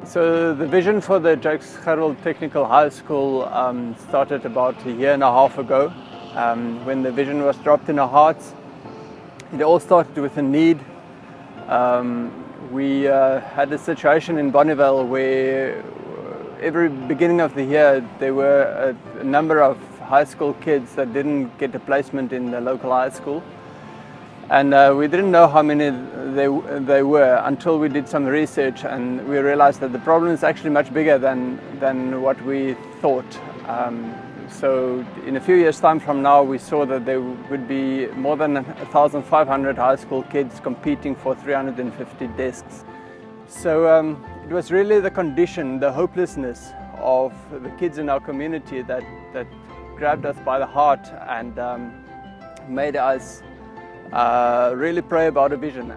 So the vision for the Jonker Technical High School started about a year and a half ago. When the vision was dropped in our hearts, it all started with a need. We had a situation in Bonneville where every beginning of the year there were a number of high school kids that didn't get a placement in the local high school. And we didn't know how many they were until we did some research, and we realized that the problem is actually much bigger than what we thought. So in a few years' time from now, we saw that there would be more than 1,500 high school kids competing for 350 desks. So it was really the condition, the hopelessness of the kids in our community that grabbed us by the heart and made us really pray about a vision.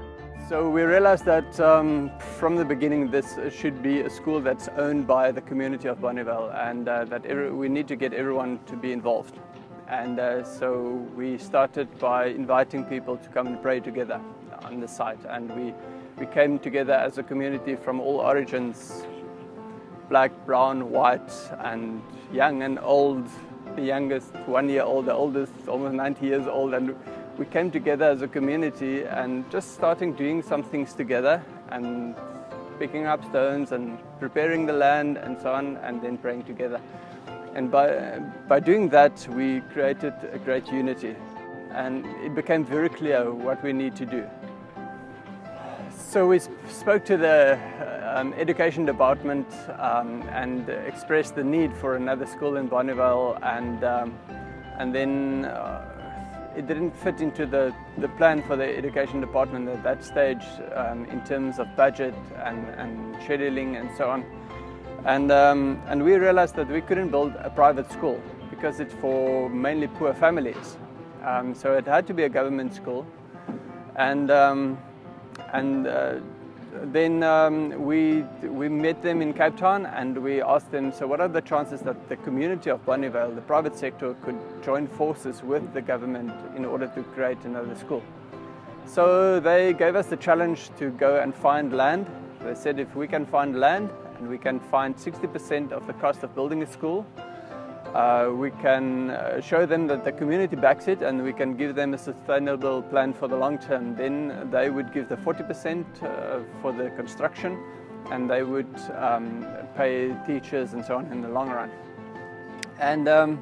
So we realized that from the beginning this should be a school that's owned by the community of Bonneville, and that we need to get everyone to be involved. And so we started by inviting people to come and pray together on the site, and we came together as a community from all origins, black, brown, white, and young and old. The youngest 1 year old, the oldest almost 90 years old, and we came together as a community and just starting doing some things together and picking up stones and preparing the land and so on, and then praying together. And by doing that, we created a great unity, and it became very clear what we need to do. So we spoke to the education department and expressed the need for another school in Bonneville, and then it didn't fit into the plan for the education department at that stage in terms of budget and scheduling and so on. And we realized that we couldn't build a private school because it's for mainly poor families. So it had to be a government school. Then we met them in Cape Town, and we asked them, so what are the chances that the community of Bonneville, the private sector, could join forces with the government in order to create another school? So they gave us the challenge to go and find land. They said if we can find land and we can find 60% of the cost of building a school, we can show them that the community backs it, and we can give them a sustainable plan for the long term. Then they would give the 40% for the construction, and they would pay teachers and so on in the long run. And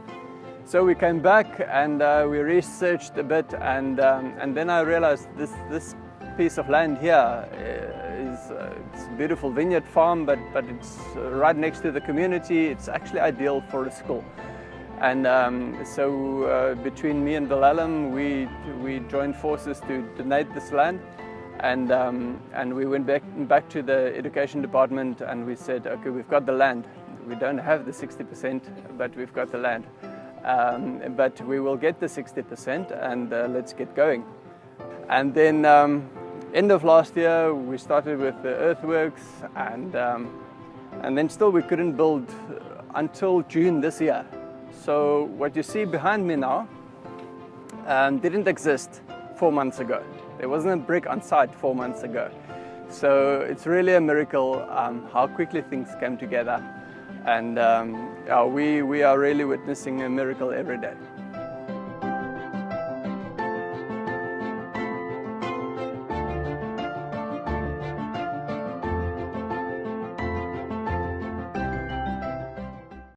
so we came back and we researched a bit, and then I realized this piece of land here it's a beautiful vineyard farm, but it's right next to the community. It's actually ideal for a school. And so between me and Bilalem, we joined forces to donate this land, and we went back to the education department, and we said, okay, we've got the land. We don't have the 60%, but we've got the land. But we will get the 60%, and let's get going. And then end of last year, we started with the earthworks, and then still we couldn't build until June this year. So what you see behind me now didn't exist 4 months ago. There wasn't a brick on site 4 months ago. So it's really a miracle how quickly things came together, and we are really witnessing a miracle every day.